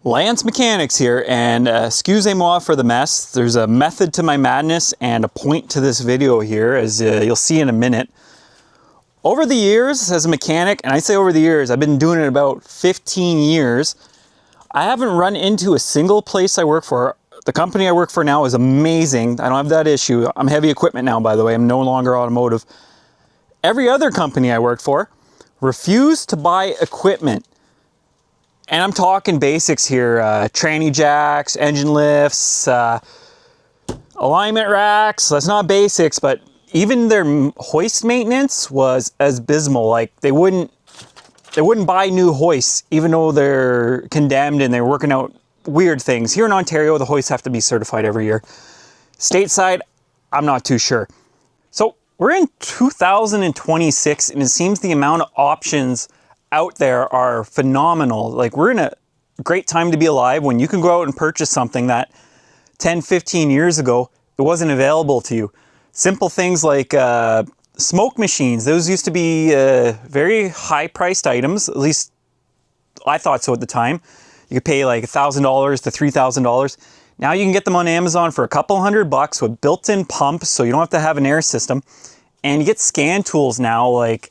Lance Mechanics here, and excusez-moi for the mess. There's a method to my madness and a point to this video here, as you'll see in a minute. Over the years as a mechanic, and I say over the years, I've been doing it about 15 years, I haven't run into a single place I work for. The company I work for now is amazing. I don't have that issue. I'm heavy equipment now, by the way. I'm no longer automotive. Every other company I worked for refused to buy equipment. And I'm talking basics here, tranny jacks, engine lifts, alignment racks. That's not basics, but even their hoist maintenance was abysmal. Like they wouldn't buy new hoists, even though they're condemned and they're working out weird things. Here in Ontario, the hoists have to be certified every year. Stateside, I'm not too sure. So we're in 2026, and it seems the amount of options out there are phenomenal. Like, we're in a great time to be alive when you can go out and purchase something that 10, 15 years ago, it wasn't available to you. Simple things like smoke machines. Those used to be very high priced items. At least I thought so at the time. You could pay like $1,000 to $3,000. Now you can get them on Amazon for a couple $100 with built-in pumps, so you don't have to have an air system. And you get scan tools now, like,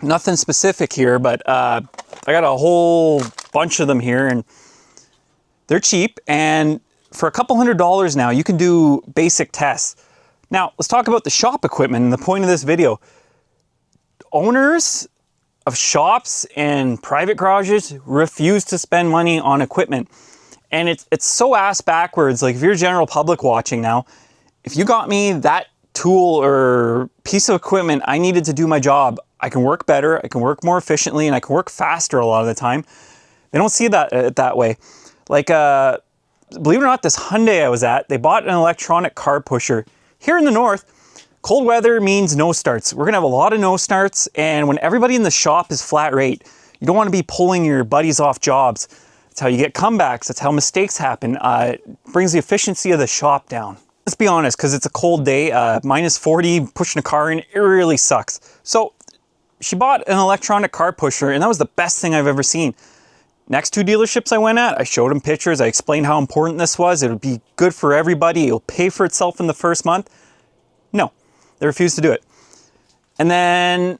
nothing specific here, but I got a whole bunch of them here, and they're cheap. And for a couple $100 now, you can do basic tests. Now, let's talk about the shop equipment and the point of this video. Owners of shops and private garages refuse to spend money on equipment. And it's so ass backwards. Like, if you're general public watching now, if you got me that tool or piece of equipment I needed to do my job, I can work better, I can work more efficiently, and I can work faster a lot of the time. They don't see that way. Like, believe it or not, this Hyundai I was at, they bought an electronic car pusher. Here in the north, cold weather means no starts. We're gonna have a lot of no starts, and when everybody in the shop is flat rate, you don't wanna be pulling your buddies off jobs. That's how you get comebacks, that's how mistakes happen. It brings the efficiency of the shop down. Let's be honest, because it's a cold day, minus 40, pushing a car in, it really sucks. So she bought an electronic car pusher, and that was the best thing I've ever seen. Next two dealerships I went at, I showed them pictures, I explained how important this was. It would be good for everybody, it'll pay for itself in the first month. No, they refused to do it. And then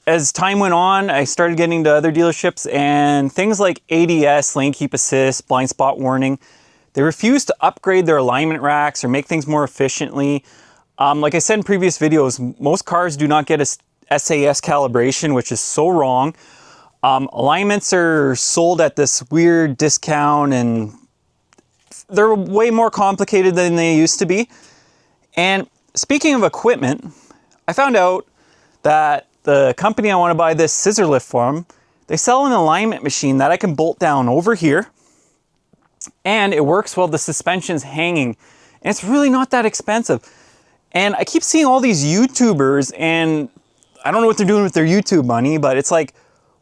as time went on, I started getting to other dealerships, and things like ADS, lane keep assist, blind spot warning, they refused to upgrade their alignment racks or make things more efficiently. Like I said in previous videos, most cars do not get a SAS calibration, which is so wrong. Alignments are sold at this weird discount, and they're way more complicated than they used to be. And speaking of equipment, I found out that the company I want to buy this scissor lift from, they sell an alignment machine that I can bolt down over here, and it works while the suspension's hanging. And it's really not that expensive. And I keep seeing all these YouTubers, and I don't know what they're doing with their YouTube money, but it's like,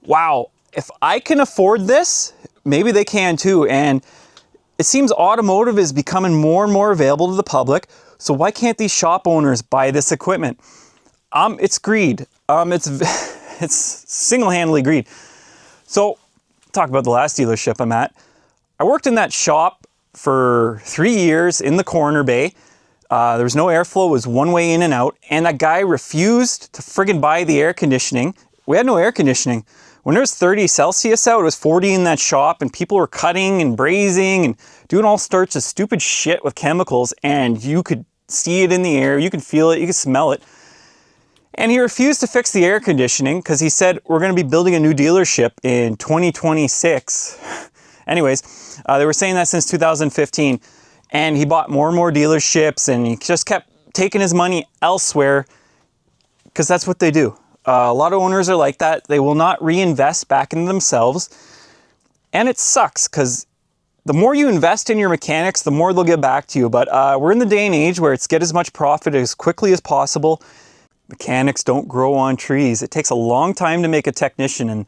wow, if I can afford this, maybe they can too. And it seems automotive is becoming more and more available to the public. So why can't these shop owners buy this equipment? It's greed. It's single-handedly greed. So talk about the last dealership I'm at. I worked in that shop for 3 years in the corner bay. There was no airflow, it was one way in and out. And that guy refused to friggin' buy the air conditioning. We had no air conditioning. When there was 30 Celsius out, it was 40 in that shop, and people were cutting and brazing and doing all sorts of stupid shit with chemicals, and you could see it in the air, you could feel it, you could smell it. And he refused to fix the air conditioning because he said, we're gonna be building a new dealership in 2026. Anyways, they were saying that since 2015, and he bought more and more dealerships, and he just kept taking his money elsewhere because that's what they do. A lot of owners are like that. They will not reinvest back into themselves, and it sucks because the more you invest in your mechanics, the more they'll give back to you. But we're in the day and age where it's get as much profit as quickly as possible. Mechanics don't grow on trees. It takes a long time to make a technician, and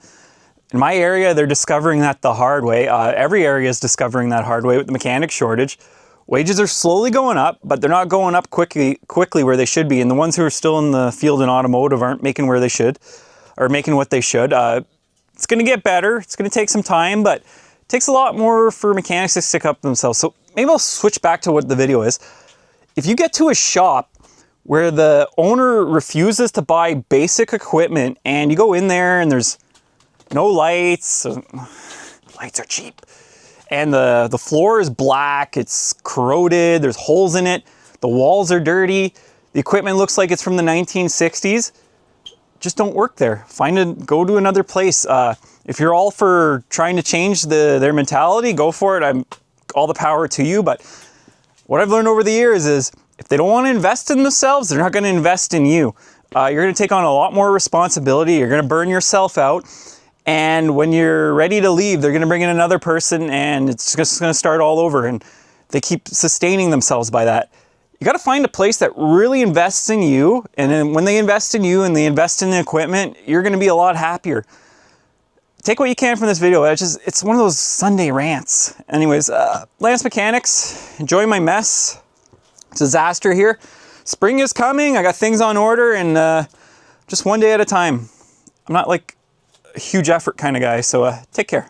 in my area, they're discovering that the hard way. Every area is discovering that hard way with the mechanic shortage. Wages are slowly going up, but they're not going up quickly where they should be. And the ones who are still in the field in automotive aren't making where they should, or making what they should. It's going to get better. It's going to take some time, but takes a lot more for mechanics to stick up themselves. So maybe I'll switch back to what the video is. If you get to a shop where the owner refuses to buy basic equipment and you go in there and there's no lights, lights are cheap, and the floor is black, it's corroded, there's holes in it, the walls are dirty, the equipment looks like it's from the 1960s, just don't work there. Go to another place. If you're all for trying to change their mentality, go for it. I'm all the power to you. But what I've learned over the years is if they don't want to invest in themselves, they're not going to invest in you. You're going to take on a lot more responsibility. You're going to burn yourself out. And when you're ready to leave, they're going to bring in another person and it's just going to start all over. And they keep sustaining themselves by that. You got to find a place that really invests in you. And then when they invest in you and they invest in the equipment, you're going to be a lot happier. Take what you can from this video. It's one of those Sunday rants. Anyways, Lance Mechanics, enjoy my mess. Disaster here. Spring is coming. I got things on order and just one day at a time. I'm not like a huge effort kind of guy. So take care.